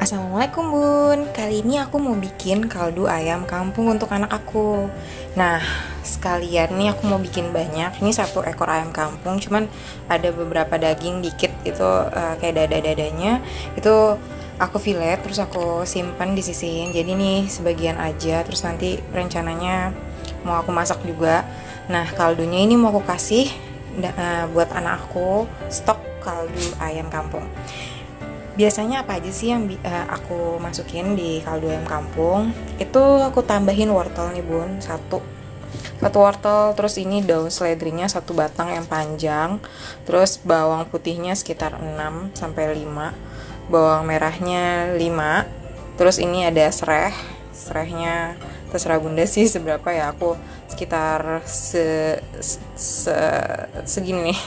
Assalamualaikum Bun, kali ini aku mau bikin kaldu ayam kampung untuk anak aku. Nah, sekalian nih aku mau bikin banyak. Ini 1 ekor ayam kampung, cuman ada beberapa daging dikit itu kayak dada-dadanya. Itu aku fillet, terus aku simpan disisihin. Jadi nih sebagian aja, terus nanti rencananya mau aku masak juga. Nah, kaldunya ini mau aku kasih buat anak aku stok kaldu ayam kampung. Biasanya apa aja sih yang aku masukin di kaldu ayam kampung? Itu aku tambahin wortel nih Bun, satu wortel, terus ini daun seledrinya 1 batang yang panjang, terus bawang putihnya sekitar 6 sampai 5, bawang merahnya 5, terus ini ada serehnya terserah bunda sih seberapa ya, aku sekitar segini nih.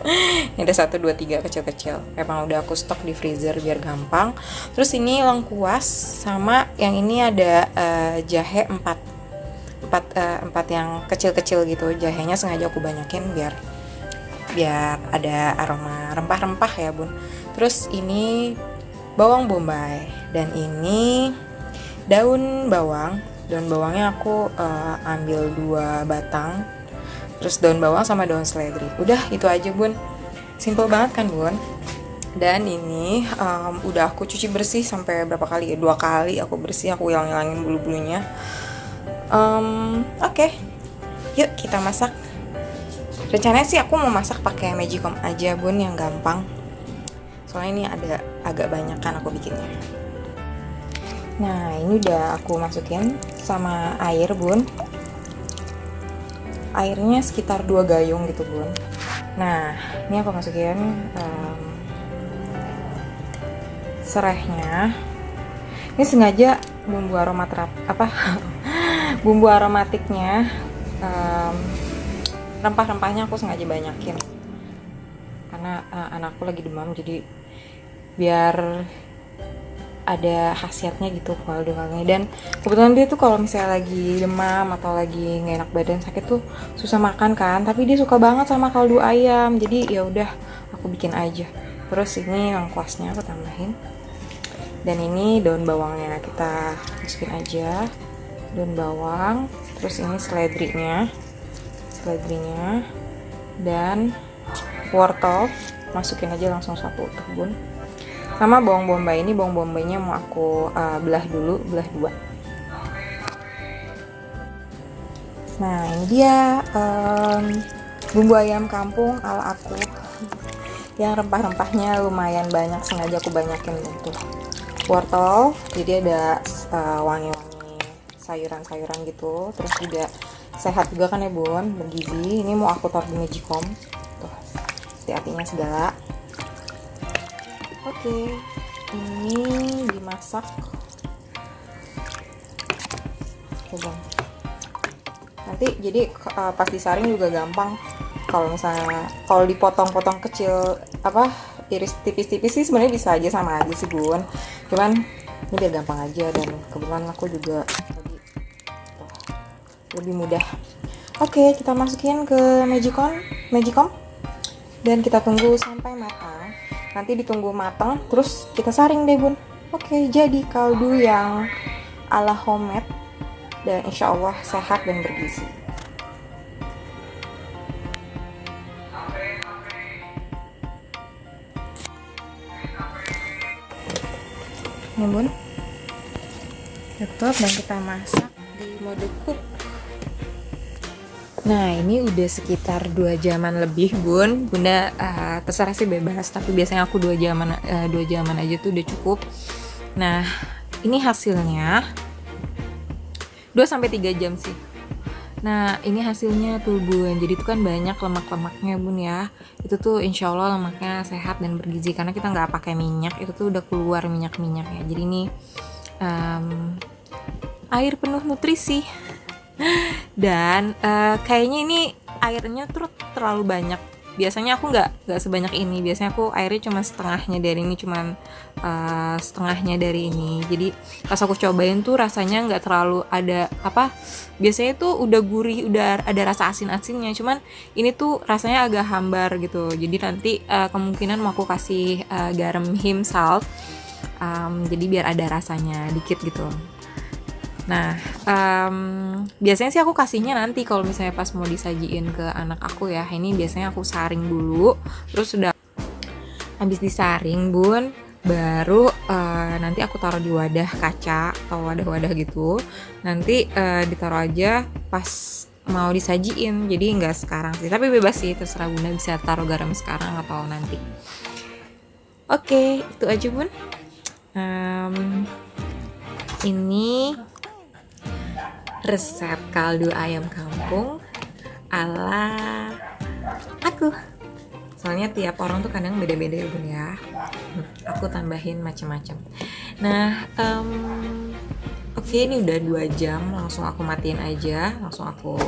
Ini ada 1, 2, 3 kecil-kecil, emang udah aku stok di freezer biar gampang. Terus ini lengkuas, sama yang ini ada jahe 4 yang kecil-kecil gitu. Jahenya sengaja aku banyakin biar ada aroma rempah-rempah ya Bun. Terus ini bawang bombay, dan ini daun bawangnya aku ambil 2 batang. Terus daun bawang sama daun seledri. Udah itu aja Bun, simple banget kan Bun. Dan ini udah aku cuci bersih sampai berapa kali ya, 2 kali aku bersih, aku hilangin bulu-bulunya. Oke. Yuk kita masak. Rencananya sih aku mau masak pakai Magicom aja Bun, yang gampang. Soalnya ini ada agak banyak kan aku bikinnya. Nah ini udah aku masukin sama air Bun. Airnya sekitar 2 gayung gitu Bun. Nah ini aku masukin serehnya. Ini sengaja bumbu bumbu aromatiknya, rempah-rempahnya aku sengaja banyakin karena anakku lagi demam, jadi biar ada khasiatnya gitu kaldu-kaldunya. Dan kebetulan dia tuh kalau misalnya lagi demam atau lagi nggak enak badan, sakit tuh susah makan kan, tapi dia suka banget sama kaldu ayam, jadi ya udah aku bikin aja. Terus ini lengkuasnya aku tambahin, dan ini daun bawangnya kita masukin aja, daun bawang. Terus ini seledrinya dan wortel masukin aja langsung 1 utuh Bun. Sama bawang bombay, ini bawang bombaynya mau aku belah 2. Nah ini dia bumbu ayam kampung ala aku, yang rempah-rempahnya lumayan banyak, sengaja aku banyakin untuk wortel, jadi ada wangi-wangi sayuran-sayuran gitu. Terus juga sehat juga kan ya Bun, bergizi. Ini mau aku taruh di Magicom tuh, hati-hatinya segala. Oke, ini dimasak. Coba. Nanti jadi pas disaring juga gampang. Kalau misalnya dipotong-potong kecil, iris tipis-tipis sih sebenarnya bisa aja, sama aja sih Bun. Cuman ini biar gampang aja, dan kebetulan aku juga tadi lebih mudah. Oke, kita masukin ke Magicom dan kita tunggu sampai matang. Nanti ditunggu matang, terus kita saring deh Bun. Oke, jadi kaldu yang ala homemade dan insya Allah sehat dan bergizi. Ini Bun, tutup dan kita masak di mode cook. Nah ini udah sekitar 2 jaman lebih Bun. Bunda terserah sih, bebas, tapi biasanya aku 2 jaman aja tuh udah cukup. Nah ini hasilnya 2-3 jam sih. Nah ini hasilnya tuh Bun, jadi itu kan banyak lemak-lemaknya Bun ya. Itu tuh insya Allah lemaknya sehat dan bergizi, karena kita nggak pakai minyak, itu tuh udah keluar minyak-minyaknya. Jadi ini air penuh nutrisi. Dan kayaknya ini airnya tuh terlalu banyak. Biasanya aku nggak sebanyak ini. Biasanya aku airnya cuma setengahnya dari ini. Jadi pas aku cobain tuh rasanya nggak terlalu ada biasanya tuh udah gurih, udah ada rasa asin-asinnya. Cuman ini tuh rasanya agak hambar gitu. Jadi nanti kemungkinan mau aku kasih garam him salt jadi biar ada rasanya dikit gitu. Nah, biasanya sih aku kasihnya nanti kalau misalnya pas mau disajiin ke anak aku ya. Ini biasanya aku saring dulu, terus udah habis disaring bun, baru nanti aku taruh di wadah kaca atau wadah-wadah gitu. Nanti ditaruh aja pas mau disajiin, jadi nggak sekarang sih, tapi bebas sih, terserah bunda bisa taruh garam sekarang atau nanti. Oke, itu aja bun. Ini resep kaldu ayam kampung ala aku. Soalnya tiap orang tuh kadang beda-beda ya bun ya. Aku tambahin macam-macam. Nah, oke, ini udah 2 jam, langsung aku matiin aja, langsung aku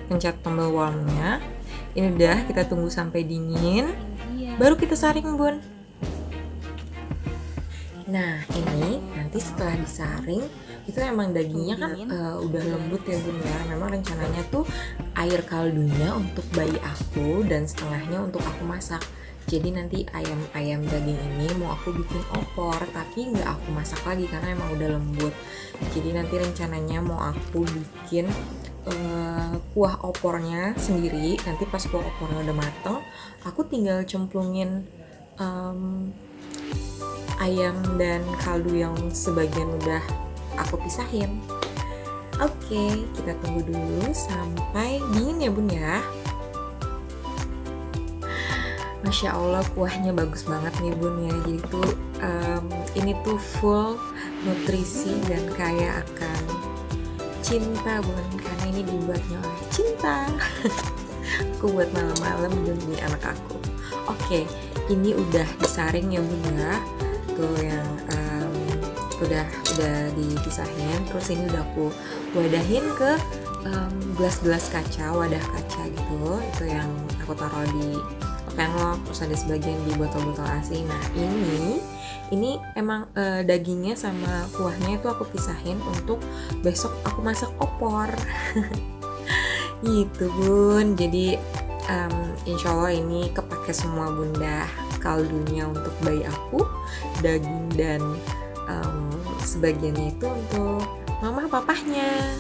pencet tombol warmnya. Ini udah, kita tunggu sampai dingin, baru kita saring bun. Nah, ini nanti setelah disaring itu emang dagingnya kan udah lembut ya bun ya. Memang rencananya tuh air kaldunya untuk bayi aku dan setengahnya untuk aku masak. Jadi nanti ayam daging ini mau aku bikin opor, tapi nggak aku masak lagi karena emang udah lembut. Jadi nanti rencananya mau aku bikin kuah opornya sendiri. Nanti pas kuah opornya udah mateng, aku tinggal cemplungin ayam dan kaldu yang sebagian udah aku pisahin. Oke, kita tunggu dulu sampai dingin ya bun ya. Masya Allah, kuahnya bagus banget nih bun ya. Jadi tuh ini tuh full nutrisi dan kaya akan cinta bun, karena ini dibuatnya oleh cinta. Aku buat malam-malam demi anak aku. Oke, ini udah disaring ya bun ya. Tuh yang udah dipisahin. Terus ini udah aku wadahin ke gelas-gelas kaca, wadah kaca gitu. Itu yang aku taruh di penlok, terus ada sebagian di botol-botol ASI. Nah, ini emang dagingnya sama kuahnya itu aku pisahin untuk besok aku masak opor. Gitu bun. Jadi insya Allah ini kepake semua bunda. Kaldunya untuk bayi aku, daging dan sebagiannya itu untuk mama papahnya.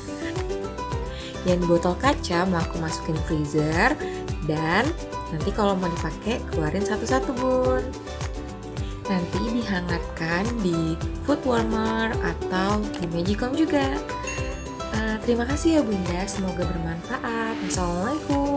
Yang di botol kaca mau aku masukin freezer, dan nanti kalau mau dipakai keluarin satu-satu bun. Nanti dihangatkan di food warmer atau di Magicom juga. Terima kasih ya bunda, semoga bermanfaat. Assalamualaikum.